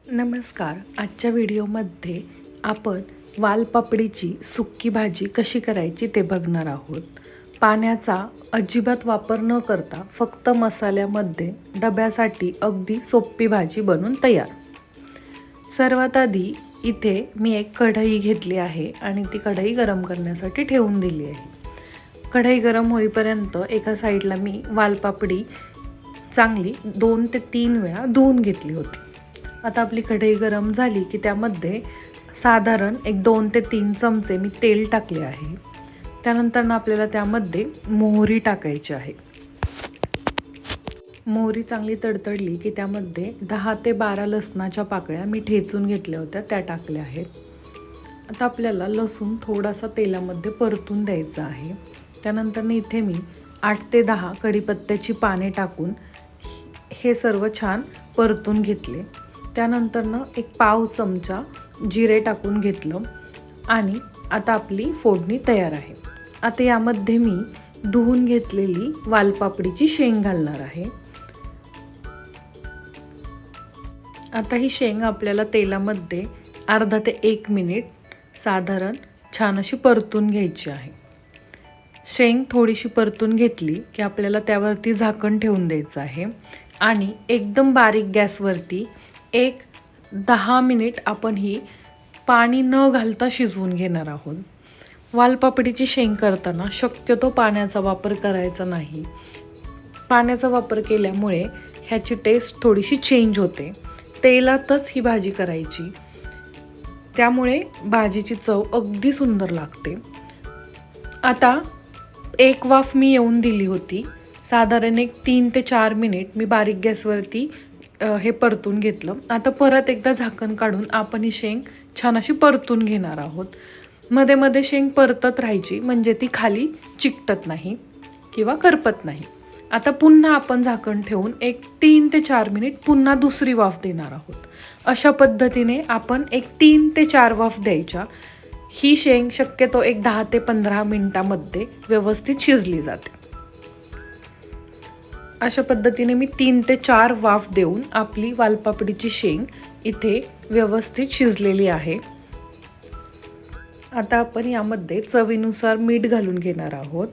नमस्कार. आजच्या व्हिडिओमध्ये आपण वालपापडीची सुक्की भाजी कशी करायची ते बघणार आहोत. पाण्याचा अजिबात वापर न करता फक्त मसाल्यामध्ये डब्यासाठी अगदी सोपी भाजी बनून तयार. सर्वात आधी इथे मी एक कढई घेतली आहे आणि ती कढई गरम करण्यासाठी ठेवून दिली आहे. कढई गरम होईपर्यंत एका साईडला मी वालपापडी चांगली 2 ते 3 वेळा धुवून घेतली होती. आता आपली कढई गरम झाली की त्यामध्ये साधारण 2 ते 3 चमचे मी तेल टाकले आहे. त्यानंतर आपल्याला त्यामध्ये मोहरी टाकायची आहे. मोहरी चांगली तडतडली की त्यामध्ये 10 ते 12 लसणाच्या पाकळ्या मी ठेचून घेतल्या होत्या त्या टाकल्या आहेत. आता आपल्याला लसूण थोडासा तेलामध्ये परतून द्यायचा आहे. त्यानंतर इथे मी 8 ते 10 कढीपत्त्याची पाने टाकून हे सर्व छान परतून घेतले. त्यानंतर एक पाव चमचा जिरे टाकून घेतलं आणि आता आपली फोडणी तयार आहे. आता यामध्ये मी धुवून घेतलेली वालपापडीची शेंग घालणार आहे. आता ही शेंग आपल्याला तेलामध्ये अर्धा ते 1 मिनिट साधारण छान अशी परतून घ्यायची आहे. शेंग थोडीशी परतून घेतली की आपल्याला त्यावरती झाकण ठेवून द्यायचं आहे आणि एकदम बारीक गॅसवरती 10 मिनिट आपण ही पाणी न घालता शिजवून घेणार आहोत. वालपापडीची शेंग करताना शक्यतो पाण्याचा वापर करायचा नाही. पाण्याचा वापर केल्यामुळे ह्याची टेस्ट थोडीशी चेंज होते. तेलातच ही भाजी करायची, त्यामुळे भाजीची चव अगदी सुंदर लागते. आता एक वाफ मी येऊन दिली होती. साधारण 3 ते 4 मिनिट मी बारीक गॅसवरती हे परतून घेतलं. आता परत एकदा झाकण काढून आपण ही शेंग छान अशी परतून घेणार आहोत. मध्ये मध्ये शेंग परतत राहायची म्हणजे ती खाली चिकटत नाही किंवा करपत नाही. आता पुन्हा आपण झाकण ठेवून 3 ते 4 मिनिट पुन्हा दुसरी वाफ देणार आहोत. अशा पद्धतीने आपण 3 ते 4 वाफ द्यायच्या. ही शेंग शक्यतो 10 ते 15 मिनिटांमध्ये व्यवस्थित शिजली जाते. अशा पद्धतीने मी 3 ते 4 वाफ देऊन आपली वालपापडीची शेंग इथे व्यवस्थित शिजलेली आहे. आता आपण यामध्ये चवीनुसार मीठ घालून घेणार आहोत.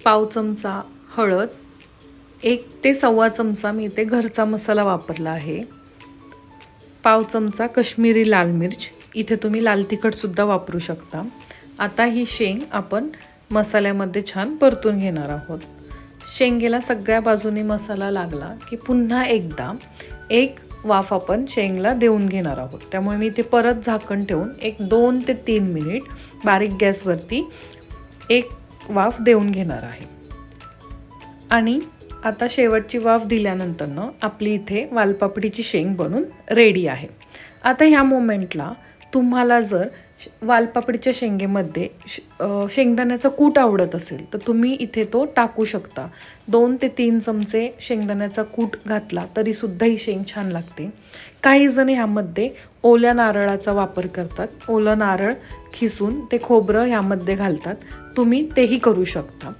पाव चमचा हळद, 1 ते 1.25 चमचा मी इथे घरचा मसाला वापरला आहे. पाव चमचा काश्मीरी लाल मिर्च, इथे तुम्ही लाल तिखट सुद्धा वापरू शकता. आता ही शेंग आपण मसाल्यामध्ये छान परतून घेणार आहोत. शेंगेला सगळ्या बाजूने मसाला लागला की पुन्हा एकदा 1 वाफ आपण शेंगला देऊन घेणार आहोत. त्यामुळे मी इथे परत झाकण ठेवून 2 ते 3 मिनिट बारीक गॅसवरती 1 वाफ देऊन घेणार आहे. आणि आता शेवटची वाफ दिल्यानंतर आपली इथे वालपापडीची शेंग बनून रेडी आहे. आता ह्या मोमेंटला तुम्हाला जर वालपापडीच्या शेंगेमध्ये शेंगदाण्याचा कूट आवडत असेल तर तुम्ही इथे तो टाकू शकता. 2 ते 3 चमचे शेंगदाण्याचा कूट घातला तरी सुद्धा ही शेंग छान लागते. काही जण ह्यामध्ये ओल्या नारळाचा वापर करतात. ओलं नारळ खिसून ते खोबरं ह्यामध्ये घालतात. तुम्ही तेही करू शकता.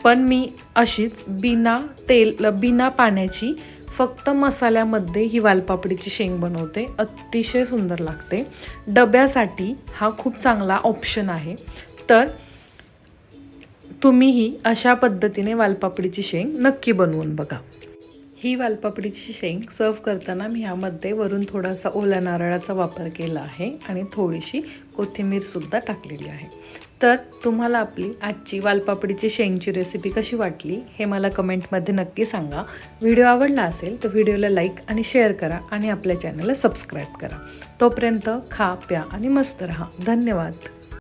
पण मी अशीच बिना पाण्याची फक्त मसाल्यामध्ये ही वालपापडीची शेंग बनवते. अतिशय सुंदर लागते. डब्यासाठी हा खूप चांगला ऑप्शन आहे. तर तुम्हीही अशा पद्धतीने वालपापडीची शेंग नक्की बनवून बघा. ही वालपापडीची शेंग सर्व करताना मी ह्यामध्ये वरून थोडासा ओल्या नारळाचा वापर केला आहे आणि थोडीशी कोथिंबीर सुद्धा टाकलेली आहे. तर तुम्हाला आपली आजची वालपापडीची शेंगची रेसिपी कशी वाटली हे मला कमेंटमध्ये नक्की सांगा. व्हिडिओ आवडला असेल तर व्हिडिओला लाईक आणि शेअर करा आणि आपल्या चॅनलला सबस्क्राईब करा. तोपर्यंत खा, प्या आणि मस्त रहा. धन्यवाद.